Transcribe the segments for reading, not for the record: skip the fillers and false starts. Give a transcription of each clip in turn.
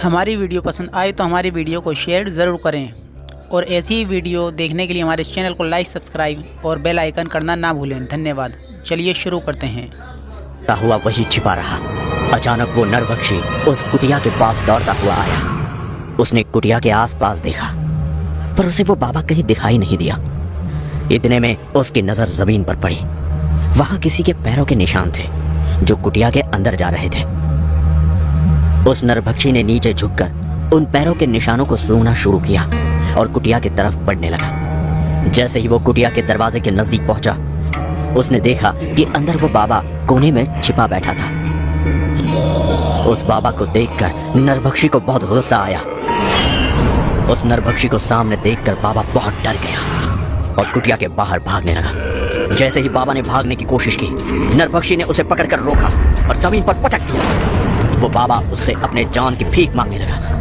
हमारी वीडियो पसंद आए तो हमारी वीडियो को शेयर ज़रूर करें और ऐसी ही वीडियो देखने के लिए हमारे चैनल को लाइक, सब्सक्राइब और बेल आइकन करना ना भूलें। धन्यवाद। चलिए शुरू करते हैं। हुआ वही छिपा रहा। अचानक वो नरभक्षी उस कुटिया के पास दौड़ता हुआ आया। उसने कुटिया के आसपास देखा पर उसे वो बाबा कहीं दिखाई नहीं दिया। इतने में उसकी नजर जमीन पर पड़ी। वहां किसी के पैरों के निशान थे जो कुटिया के अंदर जा रहे थे। उस नरभक्षी ने नीचे झुककर उन पैरों के निशानों को सूंघना शुरू किया और कुटिया की तरफ बढ़ने लगा। जैसे ही वो कुटिया के दरवाजे के नजदीक पहुंचा, उसने देखा कि अंदर वो बाबा कोने में छिपा बैठा था। उस बाबा को देखकर नरभक्षी को बहुत गुस्सा आया। उस नरभक्षी को सामने देखकर बाबा बहुत डर गया और कुटिया के बाहर भागने लगा। जैसे ही बाबा ने भागने की कोशिश की, नरभक्षी ने उसे पकड़कर रोका और जमीन पर पटक दिया। वो बाबा उससे अपने जान की भीख मांगने लगा।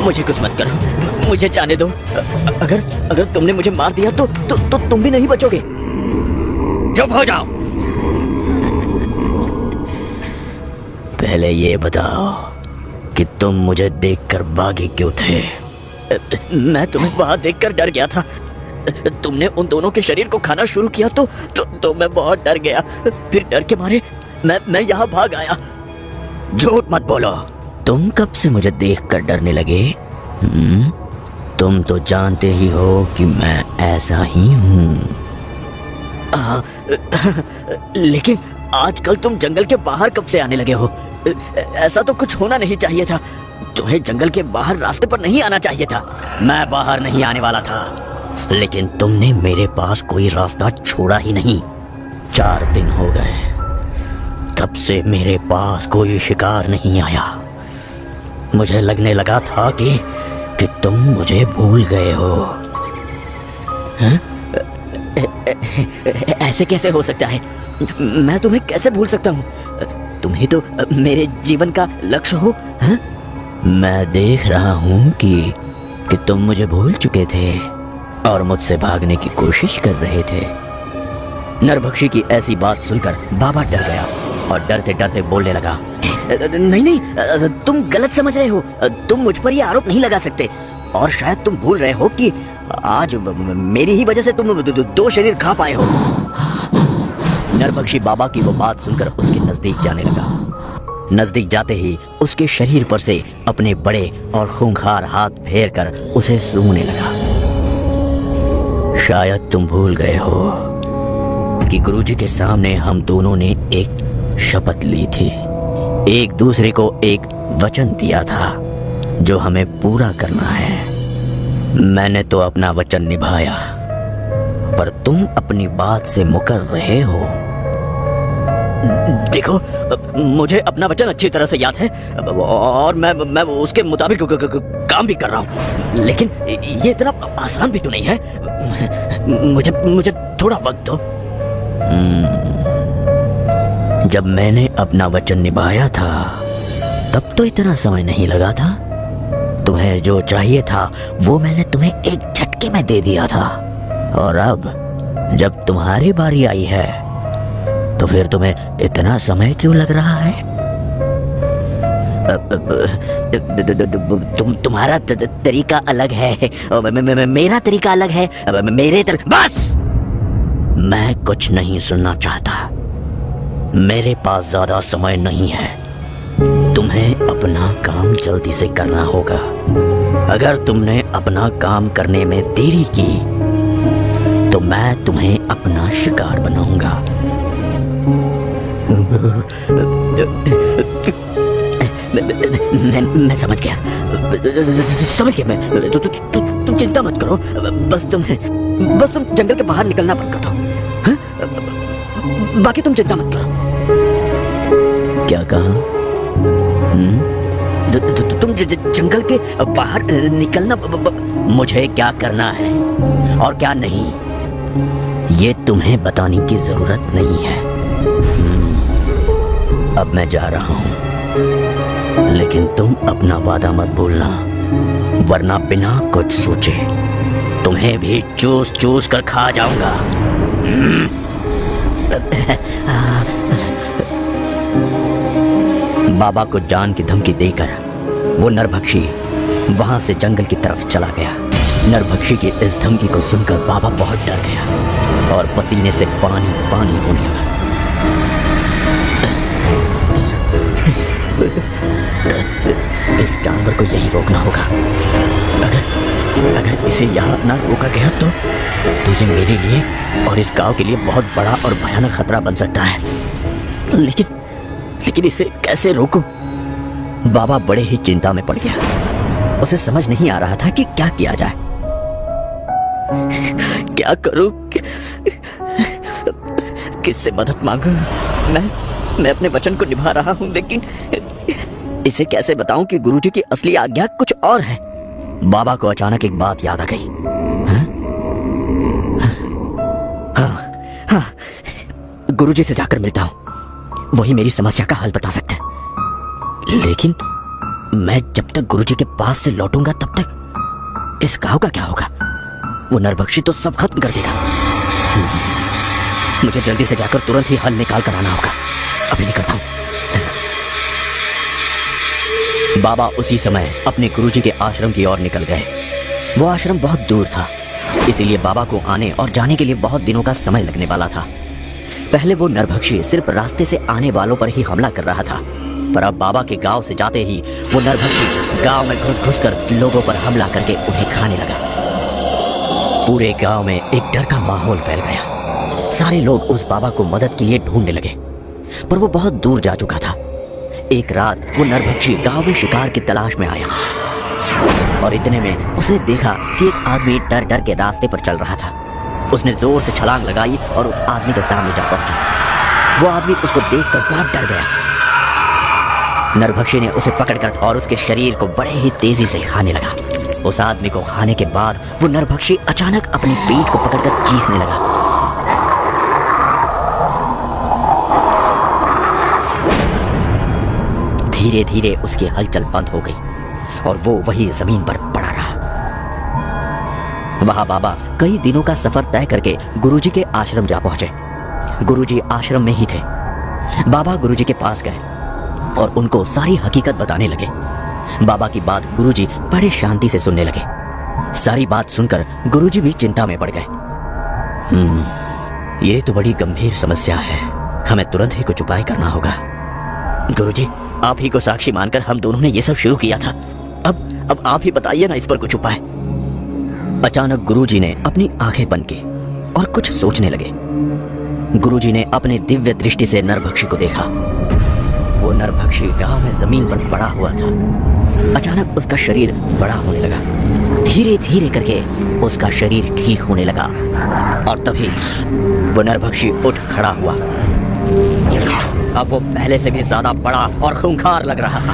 मुझे कुछ मत करो, मुझे जाने दो। अगर तुमने मुझे मार दिया तो तुम भी नहीं बचोगे। चुप हो जाओ। पहले ये बताओ कि तुम मुझे देखकर भागे क्यों थे? मैं तुम्हें वहां देखकर डर गया था। तुमने उन दोनों के शरीर को खाना शुरू किया तो मैं बहुत डर गया। फिर डर के मारे मैं यहाँ भाग आया। झूठ मत बोलो। तुम कब से मुझे देखकर डरने लगे? तुम तो जानते ही हो कि मैं ऐसा ही हूँ। लेकिन आजकल तुम जंगल के बाहर कब से आने लगे हो? ऐसा तो कुछ होना नहीं चाहिए था। तुम्हें जंगल के बाहर रास्ते पर नहीं आना चाहिए था। मैं बाहर नहीं आने वाला था, लेकिन तुमने मेरे पास कोई रास्ता छोड़ा ही नहीं। 4 दिन हो गए तब से मेरे पास कोई शिकार नहीं आया। मुझे लगने लगा था कि तुम मुझे भूल गए हो। ऐसे कैसे हो सकता है? मैं तुम्हें कैसे भूल सकता हूँ? तुम ही तो मेरे जीवन का लक्ष्य हो। हा? मैं देख रहा हूँ कि तुम मुझे भूल चुके थे और मुझसे भागने की कोशिश कर रहे थे। नरभक्षी की ऐसी बात सुनकर बाबा डर गया और डरते डरते बोलने लगा। नहीं, तुम गलत समझ रहे हो। तुम मुझ पर यह आरोप नहीं लगा सकते। और शायद तुम भूल रहे हो कि आज मेरी ही वजह से तुम 2 शरीर खा पाए हो। नरभक्षी बाबा की वो बात सुनकर उसके नजदीक जाने लगा। नजदीक जाते ही उसके शरीर पर से अपने बड़े और खूंखार हाथ फेर कर उसे सूंघने लगा। शायद तुम भूल गए हो कि गुरुजी के सामने हम दोनों ने एक शपथ ली थी। एक दूसरे को एक वचन दिया था जो हमें पूरा करना है। मैंने तो अपना वचन निभाया, पर तुम अपनी बात से मुकर रहे हो। देखो, मुझे अपना वचन अच्छी तरह से याद है और मैं उसके मुताबिक काम भी कर रहा हूँ, लेकिन ये इतना आसान भी तो नहीं है। मुझे थोड़ा वक्त दो। जब मैंने अपना वचन निभाया था तब तो इतना समय नहीं लगा था। तुम्हें जो चाहिए था वो मैंने तुम्हें एक झटके में दे दिया था, और अब जब तुम्हारी बारी आई है तो फिर तुम्हें इतना समय क्यों लग रहा है? तुम्हारा तरीका अलग है, मेरा तरीका अलग है। बस! मैं कुछ नहीं सुनना चाहता। मेरे पास ज्यादा समय नहीं है। तुम्हें अपना काम जल्दी से करना होगा। अगर तुमने अपना काम करने में देरी की तो मैं तुम्हें अपना शिकार बनाऊंगा। मैं समझ गया। मैं तुम चिंता मत करो। बस तुम जंगल के बाहर निकलना बंद कर दो। हाँ? बाकी तुम चिंता मत करो। क्या कहा? तुम जंगल के बाहर निकलना। मुझे क्या करना है और क्या नहीं, ये तुम्हें बताने की जरूरत नहीं है। अब मैं जा रहा हूं, लेकिन तुम अपना वादा मत भूलना, वरना बिना कुछ सोचे तुम्हें भी चूस चूस कर खा जाऊंगा। बाबा को जान की धमकी देकर वो नरभक्षी वहां से जंगल की तरफ चला गया। नरभक्षी की इस धमकी को सुनकर बाबा बहुत डर गया और पसीने से पानी पानी होने लगा। इस जानवर को यही रोकना होगा। अगर इसे यहाँ ना रोका गया तो ये मेरे लिए और इस गांव के लिए बहुत बड़ा और भयानक खतरा बन सकता है। लेकिन इसे कैसे रोकूं? बाबा बड़े ही चिंता में पड़ गया। उसे समझ नहीं आ रहा था कि क्या किया जाए। क्या करूं? किससे मदद मांगूं? मैं अपने वचन को निभा रहा हूं, लेकिन इसे कैसे बताऊं कि गुरुजी की असली आज्ञा कुछ और है। बाबा को अचानक एक बात याद आ गई। हाँ, गुरुजी से जाकर मिलता हूं, वही मेरी समस्या का हल बता सकते हैं। लेकिन मैं जब तक गुरुजी के पास से लौटूंगा तब तक इस गांव का क्या होगा? वो नरभक्षी तो सब खत्म कर देगा। मुझे जल्दी से जाकर तुरंत ही हल निकाल कर आना होगा। अभी निकलता हूं। बाबा उसी समय अपने गुरुजी के आश्रम की ओर निकल गए। वो आश्रम बहुत दूर था, इसीलिए बाबा को आने और जाने के लिए बहुत दिनों का समय लगने वाला था। पहले वो नरभक्षी सिर्फ रास्ते से आने वालों पर ही हमला कर रहा था, पर अब बाबा के गांव से जाते ही वो नरभक्षी गांव में घुस कर लोगों पर हमला करके उन्हें खाने लगा। पूरे गांव में एक डर का माहौल फैल गया। सारे लोग उस बाबा को मदद के लिए ढूंढने लगे, पर वो बहुत दूर जा चुका था। एक रात वो नरभक्षी गांव में शिकार की तलाश में आया और इतने में उसने देखा कि एक आदमी डर डर के रास्ते पर चल रहा था। उसने जोर से छलांग लगाई और उस आदमी के सामने जा पहुंचा। वो आदमी उसको देखकर बहुत डर गया। नरभक्षी ने उसे पकड़कर और उसके शरीर को बड़े ही तेजी से खाने लगा। उस आदमी को खाने के बाद वो नरभक्षी अचानक अपनी पीठ को पकड़कर चीखने लगा। धीरे धीरे उसकी हलचल बंद हो गई और वो वही जमीन पर पड़ा रहा। वहां बाबा कई दिनों का सफर तय करके गुरुजी के आश्रम जा पहुंचे। गुरुजी आश्रम में ही थे। बाबा गुरुजी के पास गए और उनको सारी हकीकत बताने लगे। बाबा की बात गुरुजी बड़े शांति से सुनने लगे। सारी बात सुनकर गुरुजी भी चिंता में पड़ गए। ये तो बड़ी गंभीर समस्या है, हमें तुरंत ही कुछ उपाय करना होगा। गुरुजी, आप ही को साक्षी मानकर हम दोनों ने ये सब शुरू किया था। अब आप ही बताइए ना इस पर कुछ उपाय। अचानक गुरुजी ने अपनी आंखें बंद की और कुछ सोचने लगे। गुरुजी ने अपने दिव्य दृष्टि से नरभक्षी को देखा। वो नरभक्षी गांव में जमीन पर पड़ा हुआ था। अचानक उसका शरीर बड़ा होने लगा। धीरे धीरे करके उसका शरीर ठीक होने लगा और तभी वो नरभक्षी उठ खड़ा हुआ। अब वो पहले से भी ज्यादा बड़ा और खूंखार लग रहा था।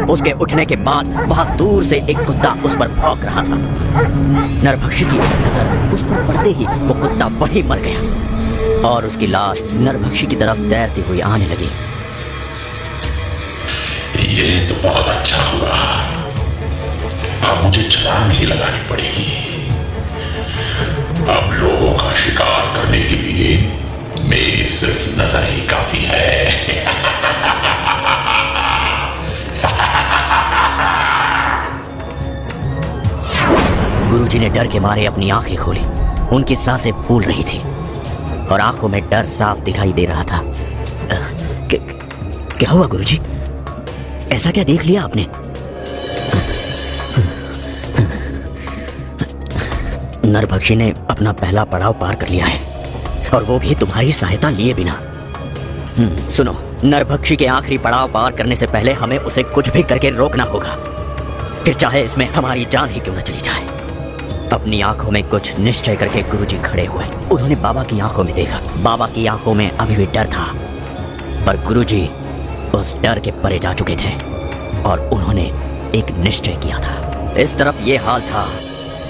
उसके उठने के बाद वहां दूर से एक कुत्ता उस पर भौंक रहा था। नरभक्षी की नजर उस पर पड़ते ही वो कुत्ता वहीं मर गया और उसकी लाश नरभक्षी की तरफ तैरती हुई आने लगी। ये तो बहुत अच्छा हुआ। अब मुझे छलांग ही लगानी पड़ेगी। अब लोगों का शिकार करने के लिए मेरी सिर्फ नजर ही काफी है। गुरुजी ने डर के मारे अपनी आंखें खोली। उनकी सांसें फूल रही थी और आंखों में डर साफ दिखाई दे रहा था। क्या हुआ गुरुजी? ऐसा क्या देख लिया आपने? नरभक्षी ने अपना पहला पड़ाव पार कर लिया है और वो भी तुम्हारी सहायता लिए बिना। सुनो, नरभक्षी के आखिरी पड़ाव पार करने से पहले हमें उसे कुछ भी करके रोकना होगा, फिर चाहे इसमें हमारी जान ही क्यों न चली जाए। अपनी आंखों में कुछ निश्चय करके गुरुजी खड़े हुए। उन्होंने बाबा की आंखों में देखा। बाबा की आंखों में अभी भी डर था, पर गुरुजी उस डर के परे जा चुके थे और उन्होंने एक निश्चय किया था। इस तरफ ये हाल था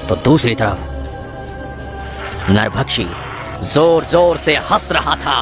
तो दूसरी तरफ नरभक्षी जोर जोर से हंस रहा था।